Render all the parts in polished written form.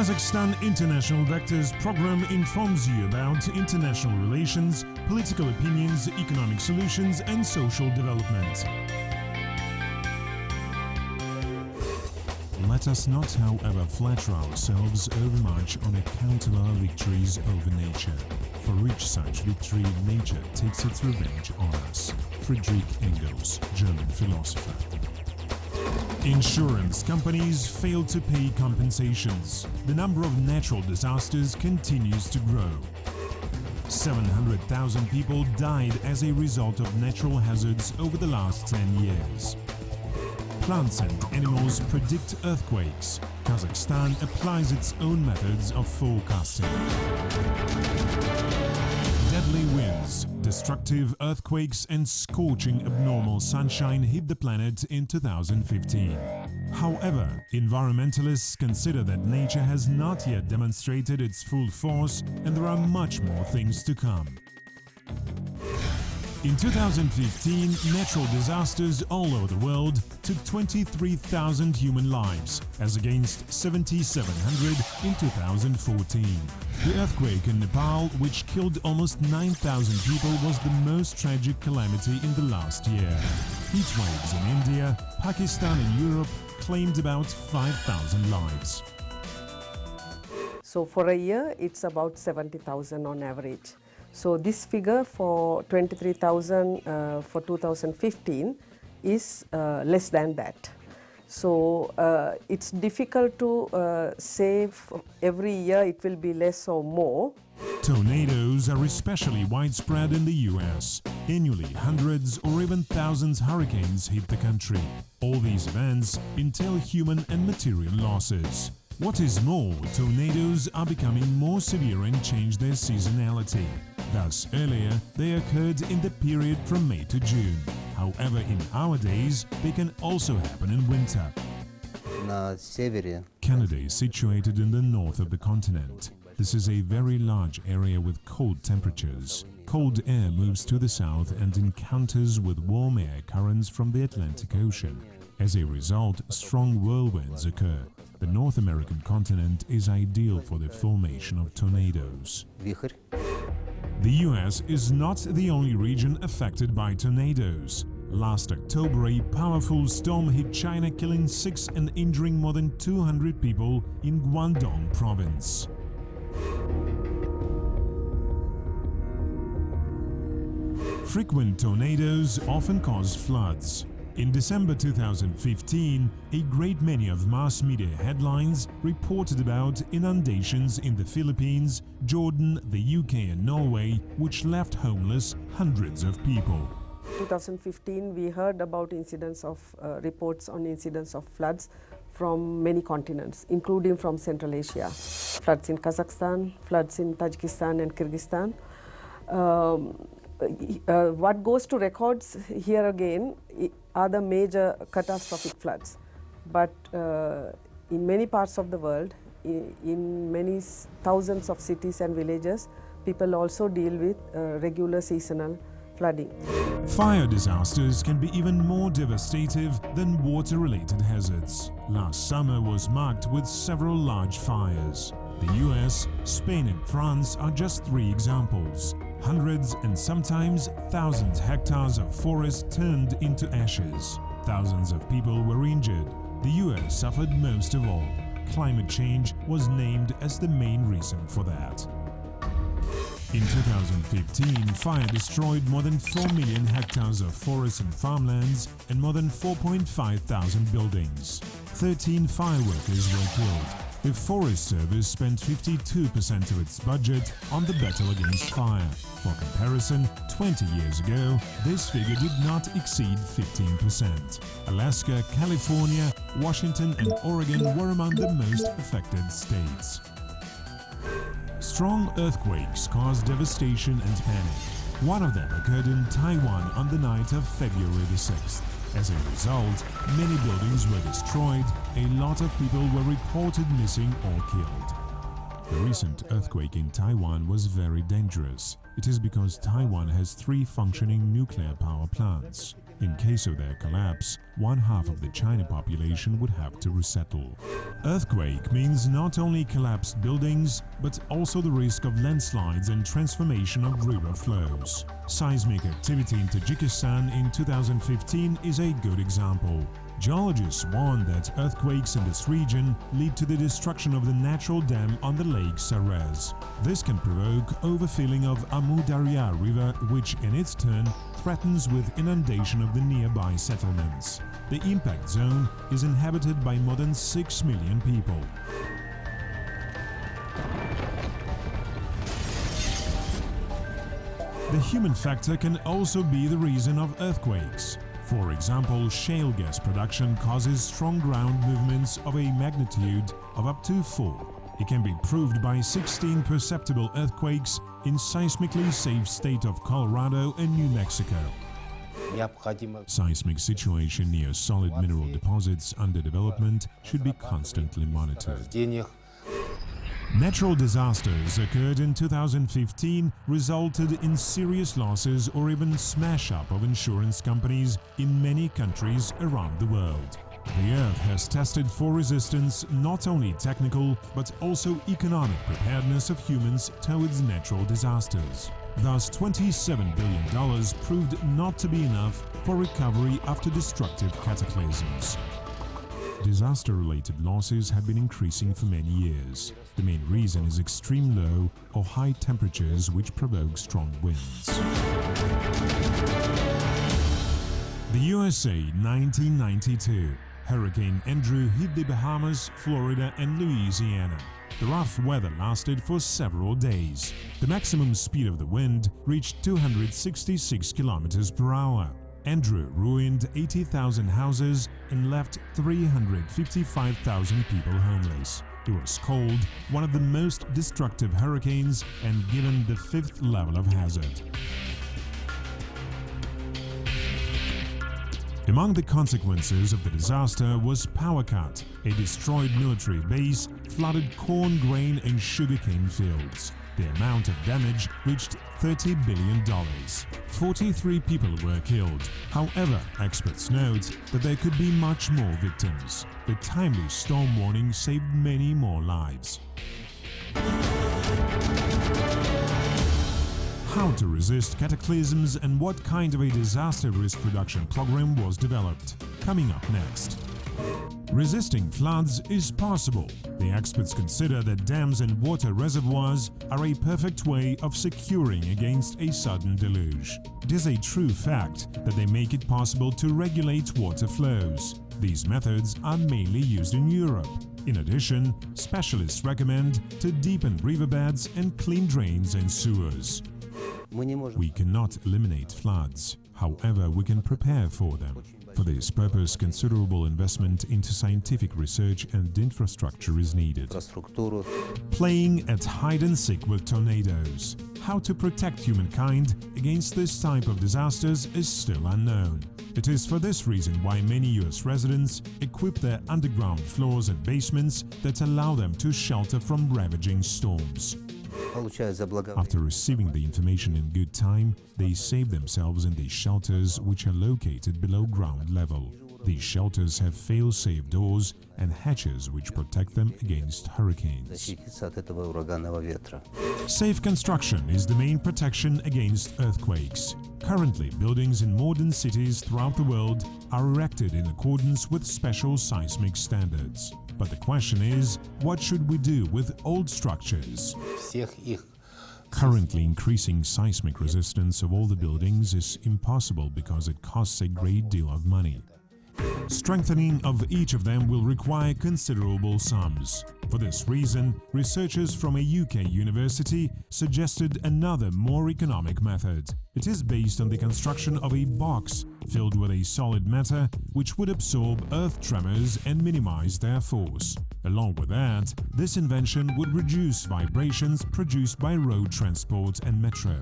Kazakhstan International Vectors program informs you about international relations, political opinions, economic solutions and social development. Let us not, however, flatter ourselves overmuch on account of our victories over nature. For each such victory, nature takes its revenge on us. Friedrich Engels, German philosopher. Insurance companies fail to pay compensations. The number of natural disasters continues to grow. 700,000 people died as a result of natural hazards over the last 10 years. Plants and animals predict earthquakes. Kazakhstan applies its own methods of forecasting. Deadly winds, destructive earthquakes and scorching abnormal sunshine hit the planet in 2015. However, environmentalists consider that nature has not yet demonstrated its full force and there are much more things to come. In 2015, natural disasters all over the world took 23,000 human lives, as against 7,700 in 2014. The earthquake in Nepal, which killed almost 9,000 people, was the most tragic calamity in the last year. Heat waves in India, Pakistan and Europe claimed about 5,000 lives. So for a year, it's about 70,000 on average. So this figure for 23,000 for 2015 is less than that. So it's difficult to say every year it will be less or more. Tornadoes are especially widespread in the US. Annually, hundreds or even thousands of hurricanes hit the country. All these events entail human and material losses. What is more, tornadoes are becoming more severe and change their seasonality. Thus, earlier, they occurred in the period from May to June. However, in our days, they can also happen in winter. Canada is situated in the north of the continent. This is a very large area with cold temperatures. Cold air moves to the south and encounters with warm air currents from the Atlantic Ocean. As a result, strong whirlwinds occur. The North American continent is ideal for the formation of tornadoes. The US is not the only region affected by tornadoes. Last October, a powerful storm hit China, killing 6 and injuring more than 200 people in Guangdong province. Frequent tornadoes often cause floods. In December 2015, a great many of mass media headlines reported about inundations in the Philippines, Jordan, the UK and Norway, which left homeless hundreds of people. 2015, we heard about incidents of reports on incidents of floods from many continents, including from Central Asia. Floods in Kazakhstan, floods in Tajikistan and Kyrgyzstan. What goes to records here again are the major catastrophic floods. But in many parts of the world, in many thousands of cities and villages, people also deal with regular seasonal flooding. Fire disasters can be even more devastating than water-related hazards. Last summer was marked with several large fires. The US, Spain and France are just 3 examples. Hundreds and sometimes thousands of hectares of forest turned into ashes. Thousands of people were injured. The US suffered most of all. Climate change was named as the main reason for that. In 2015, fire destroyed more than 4 million hectares of forests and farmlands and more than 4.5 thousand buildings. 13 fireworkers were killed. The Forest Service spent 52% of its budget on the battle against fire. For comparison, 20 years ago, this figure did not exceed 15%. Alaska, California, Washington and Oregon were among the most affected states. Strong earthquakes caused devastation and panic. One of them occurred in Taiwan on the night of February the 6th. As a result, many buildings were destroyed, a lot of people were reported missing or killed. The recent earthquake in Taiwan was very dangerous. It is because Taiwan has 3 functioning nuclear power plants. In case of their collapse, 1/2 of the China population would have to resettle. Earthquake means not only collapsed buildings, but also the risk of landslides and transformation of river flows. Seismic activity in Tajikistan in 2015 is a good example. Geologists warn that earthquakes in this region lead to the destruction of the natural dam on the lake Sarez. This can provoke overfilling of Amu Darya River, which in its turn threatens with inundation of the nearby settlements. The impact zone is inhabited by more than 6 million people. The human factor can also be the reason of earthquakes. For example, shale gas production causes strong ground movements of a magnitude of up to 4. It can be proved by 16 perceptible earthquakes in seismically safe state of Colorado and New Mexico. Seismic situation near solid mineral deposits under development should be constantly monitored. Natural disasters occurred in 2015 resulted in serious losses or even smash-up of insurance companies in many countries around the world. The Earth has tested for resistance not only technical but also economic preparedness of humans towards natural disasters. Thus, $27 billion proved not to be enough for recovery after destructive cataclysms. Disaster-related losses have been increasing for many years. The main reason is extreme low or high temperatures which provoke strong winds. The USA, 1992. Hurricane Andrew hit the Bahamas, Florida and Louisiana. The rough weather lasted for several days. The maximum speed of the wind reached 266 km per hour. Andrew ruined 80,000 houses and left 355,000 people homeless. It was called one of the most destructive hurricanes and given the 5th level of hazard. Among the consequences of the disaster was power cut, a destroyed military base, flooded corn, grain and sugarcane fields. The amount of damage reached $30 billion. 43 people were killed. However, experts note that there could be much more victims. The timely storm warning saved many more lives. How to resist cataclysms and what kind of a disaster risk reduction program was developed. Coming up next. Resisting floods is possible. The experts consider that dams and water reservoirs are a perfect way of securing against a sudden deluge. It is a true fact that they make it possible to regulate water flows. These methods are mainly used in Europe. In addition, specialists recommend to deepen riverbeds and clean drains and sewers. We cannot eliminate floods. However, we can prepare for them. For this purpose, considerable investment into scientific research and infrastructure is needed. Playing at hide-and-seek with tornadoes. How to protect humankind against this type of disasters is still unknown. It is for this reason why many US residents equip their underground floors and basements that allow them to shelter from ravaging storms. After receiving the information in good time, they save themselves in these shelters which are located below ground level. These shelters have fail-safe doors and hatches which protect them against hurricanes. Safe construction is the main protection against earthquakes. Currently, buildings in modern cities throughout the world are erected in accordance with special seismic standards. But the question is, what should we do with old structures? Currently, increasing seismic resistance of all the buildings is impossible because it costs a great deal of money. Strengthening of each of them will require considerable sums. For this reason, researchers from a UK university suggested another more economic method. It is based on the construction of a box filled with a solid matter which would absorb earth tremors and minimize their force. Along with that, this invention would reduce vibrations produced by road transport and metro.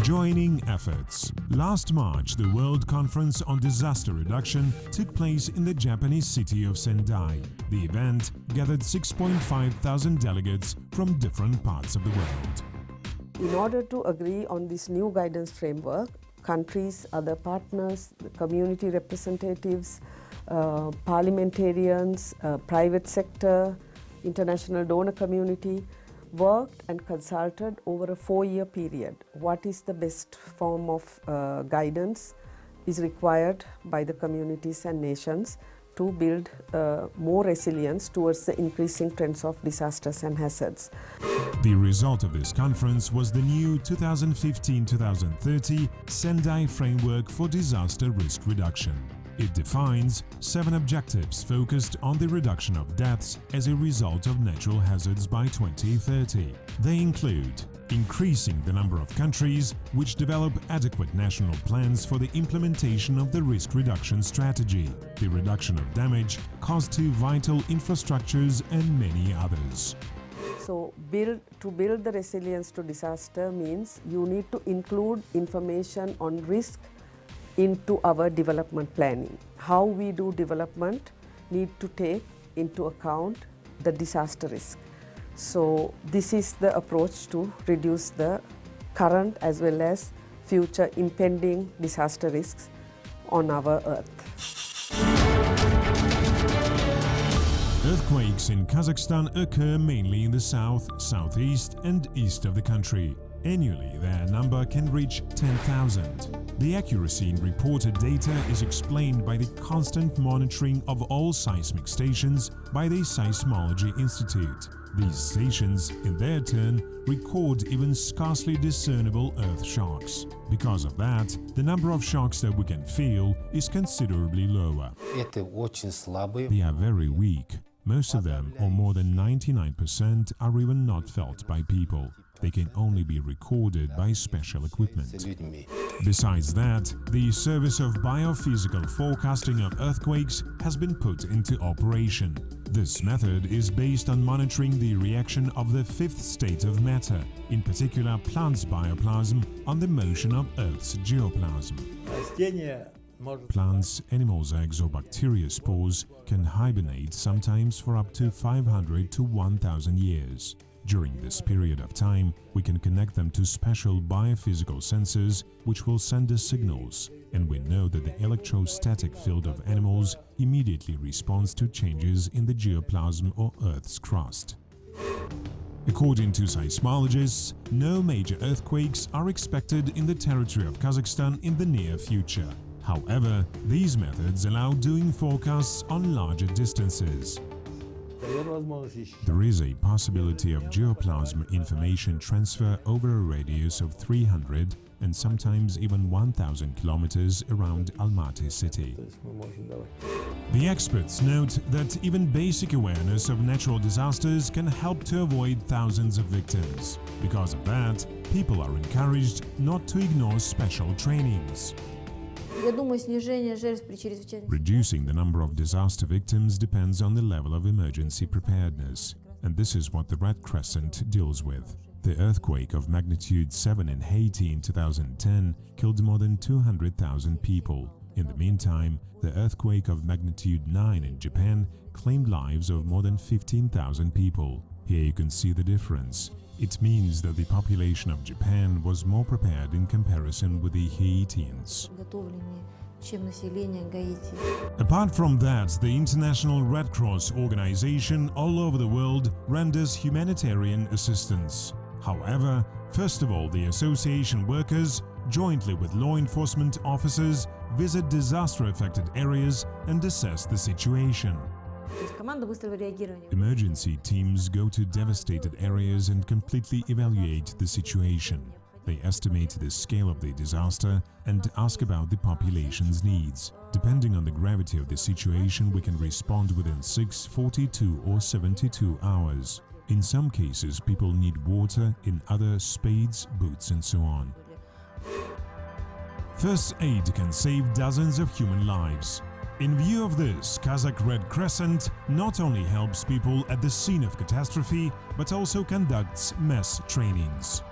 Joining efforts. Last March, the World Conference on Disaster Reduction took place in the Japanese city of Sendai. The event gathered 6,500 delegates from different parts of the world. In order to agree on this new guidance framework, countries, other partners, the community representatives, parliamentarians, private sector, international donor community worked and consulted over a 4-year period. What is the best form of guidance is required by the communities and nations to build more resilience towards the increasing trends of disasters and hazards. The result of this conference was the new 2015-2030 Sendai Framework for Disaster Risk Reduction. It defines 7 objectives focused on the reduction of deaths as a result of natural hazards by 2030. They include increasing the number of countries which develop adequate national plans for the implementation of the risk reduction strategy, the reduction of damage caused to vital infrastructures, and many others. So to build the resilience to disaster means you need to include information on risk into our development planning. How we do development need to take into account the disaster risk. So this is the approach to reduce the current as well as future impending disaster risks on our Earth. Earthquakes in Kazakhstan occur mainly in the south, southeast and east of the country. Annually, their number can reach 10,000. The accuracy in reported data is explained by the constant monitoring of all seismic stations by the Seismology Institute. These stations, in their turn, record even scarcely discernible earth shocks. Because of that, the number of shocks that we can feel is considerably lower. They are very weak. Most of them, or more than 99%, are even not felt by people. They can only be recorded by special equipment. Besides that, the service of biophysical forecasting of earthquakes has been put into operation. This method is based on monitoring the reaction of the fifth state of matter, in particular plants' bioplasm, on the motion of Earth's geoplasm. Plants, animals' eggs or bacteria spores can hibernate sometimes for up to 500 to 1,000 years. During this period of time, we can connect them to special biophysical sensors which will send us signals, and we know that the electrostatic field of animals immediately responds to changes in the geoplasm or Earth's crust. According to seismologists, no major earthquakes are expected in the territory of Kazakhstan in the near future. However, these methods allow doing forecasts on larger distances. There is a possibility of geoplasm information transfer over a radius of 300 and sometimes even 1,000 kilometers around Almaty city. The experts note that even basic awareness of natural disasters can help to avoid thousands of victims. Because of that, people are encouraged not to ignore special trainings. Reducing the number of disaster victims depends on the level of emergency preparedness, and this is what the Red Crescent deals with. The earthquake of magnitude 7 in Haiti in 2010 killed more than 200,000 people. In the meantime, the earthquake of magnitude 9 in Japan claimed lives of more than 15,000 people. Here you can see the difference. It means that the population of Japan was more prepared in comparison with the Haitians. Apart from that, the International Red Cross organization all over the world renders humanitarian assistance. However, first of all, the association workers, jointly with law enforcement officers, visit disaster-affected areas and assess the situation. Emergency teams go to devastated areas and completely evaluate the situation. They estimate the scale of the disaster and ask about the population's needs. Depending on the gravity of the situation, we can respond within 6, 42 or 72 hours. In some cases, people need water, in others, spades, boots and so on. First aid can save dozens of human lives. In view of this, Kazakh Red Crescent not only helps people at the scene of catastrophe, but also conducts mass trainings.